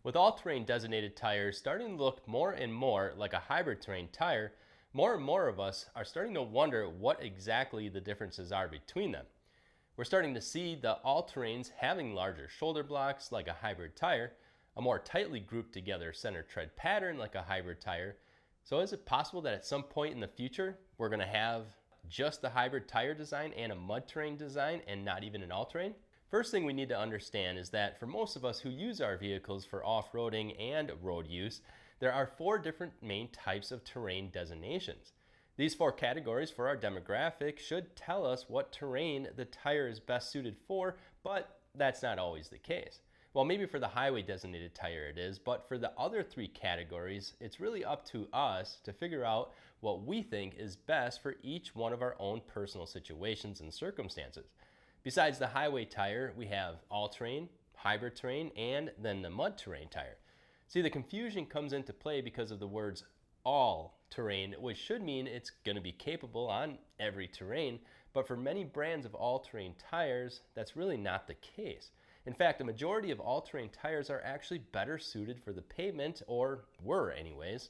With all-terrain designated tires starting to look more and more like a hybrid terrain tire, more and more of us are starting to wonder what exactly the differences are between them. We're starting to see the all-terrains having larger shoulder blocks like a hybrid tire, a more tightly grouped together center tread pattern like a hybrid tire. So is it possible that at some point in the future we're going to have just the hybrid tire design and a mud terrain design and not even an all-terrain? First thing we need to understand is that for most of us who use our vehicles for off-roading and road use, there are four different main types of terrain designations. These four categories for our demographic should tell us what terrain the tire is best suited for, but that's not always the case. Well, maybe for the highway designated tire it is, but for the other three categories, it's really up to us to figure out what we think is best for each one of our own personal situations and circumstances. Besides the highway tire, we have all-terrain, hybrid terrain, and then the mud terrain tire. See, the confusion comes into play because of the words all terrain, which should mean it's going to be capable on every terrain, but for many brands of all-terrain tires, that's really not the case. In fact, a majority of all-terrain tires are actually better suited for the pavement, or were anyways.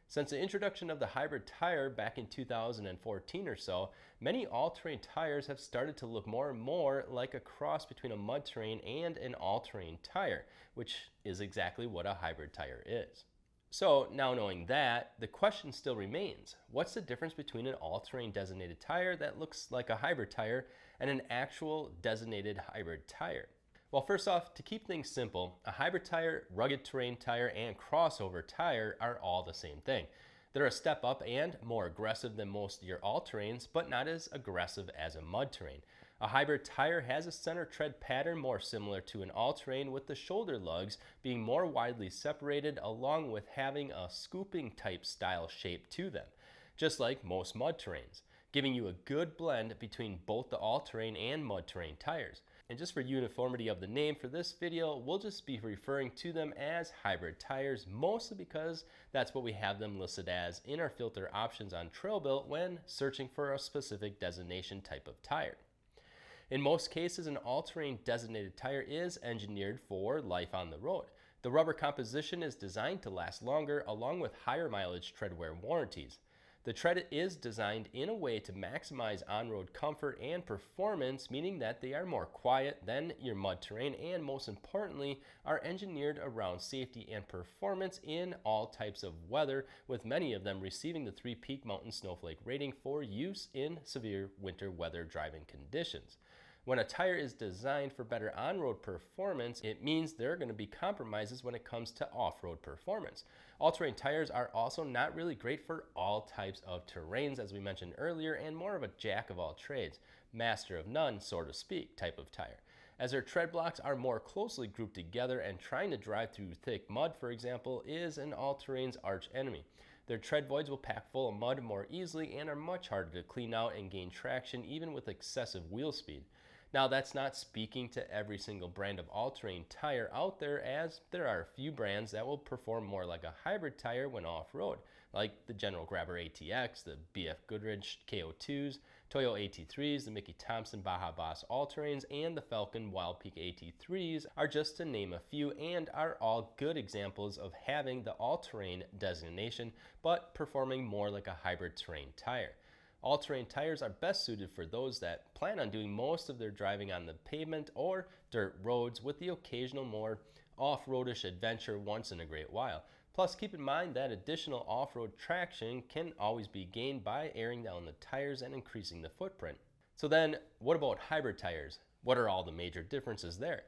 Since the introduction of the hybrid tire back in 2014 or so, many all-terrain tires have started to look more and more like a cross between a mud terrain and an all-terrain tire, which is exactly what a hybrid tire is. So now knowing that, the question still remains, what's the difference between an all-terrain designated tire that looks like a hybrid tire and an actual designated hybrid tire? Well, first off, to keep things simple, a hybrid tire, rugged terrain tire, and crossover tire are all the same thing. They're a step up and more aggressive than most of your all-terrains, but not as aggressive as a mud terrain. A hybrid tire has a center tread pattern more similar to an all-terrain, with the shoulder lugs being more widely separated along with having a scooping type style shape to them, just like most mud terrains, giving you a good blend between both the all-terrain and mud terrain tires. And just for uniformity of the name for this video, we'll just be referring to them as hybrid tires, mostly because that's what we have them listed as in our filter options on TrailBuilt when searching for a specific designation type of tire. In most cases, an all-terrain designated tire is engineered for life on the road. The rubber composition is designed to last longer, along with higher mileage tread wear warranties. The tread is designed in a way to maximize on-road comfort and performance, meaning that they are more quiet than your mud terrain and, most importantly, are engineered around safety and performance in all types of weather, with many of them receiving the 3 Peak Mountain Snowflake rating for use in severe winter weather driving conditions. When a tire is designed for better on-road performance, it means there are going to be compromises when it comes to off-road performance. All-terrain tires are also not really great for all types of terrains, as we mentioned earlier, and more of a jack of all trades, master of none, so to speak, type of tire. As their tread blocks are more closely grouped together, and trying to drive through thick mud, for example, is an all-terrain's arch enemy. Their tread voids will pack full of mud more easily and are much harder to clean out and gain traction even with excessive wheel speed. Now, that's not speaking to every single brand of all-terrain tire out there, as there are a few brands that will perform more like a hybrid tire when off-road, like the General Grabber ATX, the BF Goodrich KO2s, Toyo AT3s, the Mickey Thompson Baja Boss all-terrains, and the Falcon Wild Peak AT3s are just to name a few, and are all good examples of having the all-terrain designation, but performing more like a hybrid terrain tire. All-terrain tires are best suited for those that plan on doing most of their driving on the pavement or dirt roads, with the occasional more off-roadish adventure once in a great while. Plus, keep in mind that additional off-road traction can always be gained by airing down the tires and increasing the footprint. So then, what about hybrid tires? What are all the major differences there?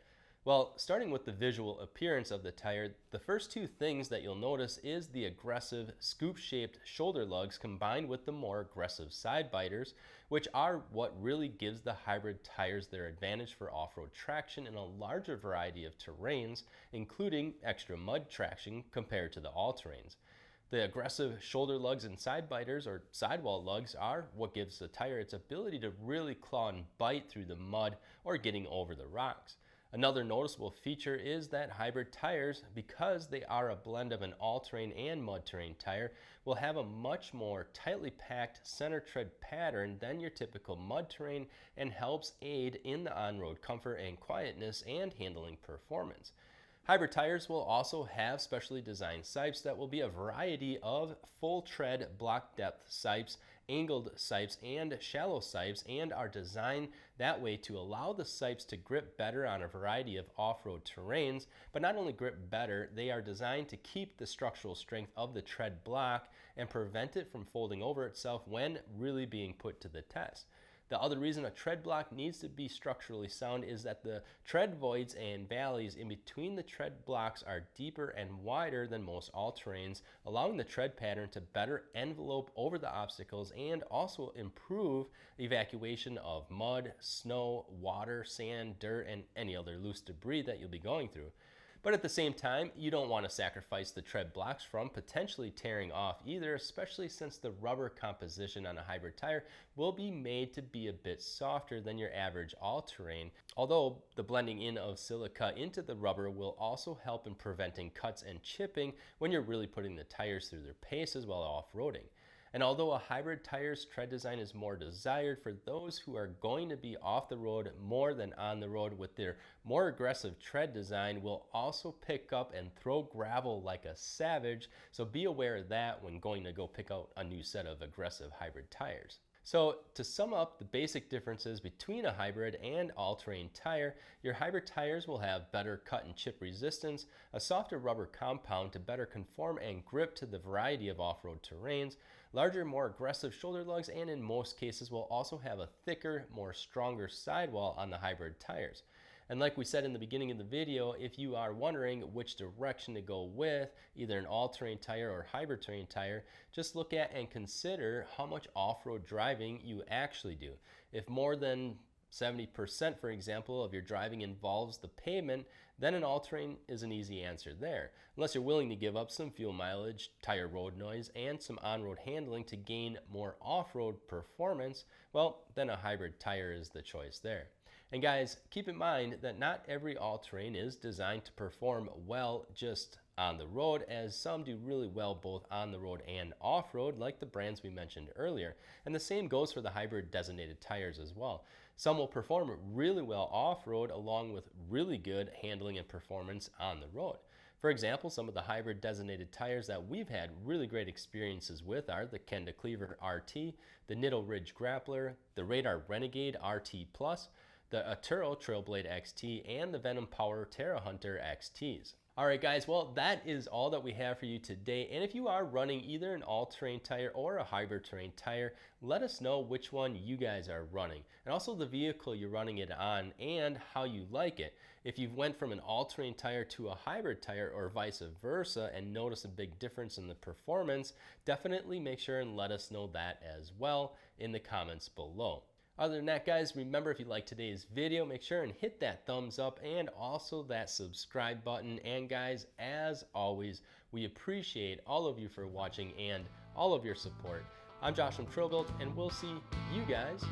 Well, starting with the visual appearance of the tire, the first two things that you'll notice is the aggressive scoop-shaped shoulder lugs combined with the more aggressive side biters, which are what really gives the hybrid tires their advantage for off-road traction in a larger variety of terrains, including extra mud traction compared to the all-terrains. The aggressive shoulder lugs and side biters, or sidewall lugs, are what gives the tire its ability to really claw and bite through the mud or getting over the rocks. Another noticeable feature is that hybrid tires, because they are a blend of an all-terrain and mud terrain tire, will have a much more tightly packed center tread pattern than your typical mud terrain, and helps aid in the on-road comfort and quietness and handling performance. Hybrid tires will also have specially designed sipes that will be a variety of full tread block depth sipes, angled sipes, and shallow sipes, and are designed that way to allow the sipes to grip better on a variety of off-road terrains. But not only grip better, they are designed to keep the structural strength of the tread block and prevent it from folding over itself when really being put to the test. The other reason a tread block needs to be structurally sound is that the tread voids and valleys in between the tread blocks are deeper and wider than most all-terrains, allowing the tread pattern to better envelope over the obstacles and also improve evacuation of mud, snow, water, sand, dirt, and any other loose debris that you'll be going through. But at the same time, you don't want to sacrifice the tread blocks from potentially tearing off either, especially since the rubber composition on a hybrid tire will be made to be a bit softer than your average all-terrain. Although the blending in of silica into the rubber will also help in preventing cuts and chipping when you're really putting the tires through their paces while off-roading. And although a hybrid tire's tread design is more desired for those who are going to be off the road more than on the road, with their more aggressive tread design will also pick up and throw gravel like a savage. So be aware of that when going to go pick out a new set of aggressive hybrid tires. So to sum up the basic differences between a hybrid and all-terrain tire, your hybrid tires will have better cut and chip resistance, a softer rubber compound to better conform and grip to the variety of off-road terrains, larger, more aggressive shoulder lugs, and in most cases will also have a thicker, more stronger sidewall on the hybrid tires. And like we said in the beginning of the video, if you are wondering which direction to go with, either an all-terrain tire or hybrid terrain tire, just look at and consider how much off-road driving you actually do. If more than 70%, for example, of your driving involves the pavement, then an all-terrain is an easy answer there. Unless you're willing to give up some fuel mileage, tire road noise, and some on-road handling to gain more off-road performance, well, then a hybrid tire is the choice there. And guys, keep in mind that not every all-terrain is designed to perform well just on the road, as some do really well both on the road and off-road, like the brands we mentioned earlier. And the same goes for the hybrid designated tires as well. Some will perform really well off-road along with really good handling and performance on the road. For example, some of the hybrid designated tires that we've had really great experiences with are the Kenda Cleaver RT, the Nitto Ridge Grappler, the Radar Renegade RT Plus, the Atturo Trailblade XT, and the Venom Power Terra Hunter XTs. Alright guys, well that is all that we have for you today, and if you are running either an all-terrain tire or a hybrid terrain tire, let us know which one you guys are running, and also the vehicle you're running it on and how you like it. If you've went from an all-terrain tire to a hybrid tire or vice versa and notice a big difference in the performance, definitely make sure and let us know that as well in the comments below. Other than that guys, remember if you liked today's video, make sure and hit that thumbs up and also that subscribe button. And guys, as always, we appreciate all of you for watching and all of your support. I'm Josh from TrailBuilt, and we'll see you guys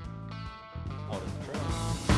out on the trail.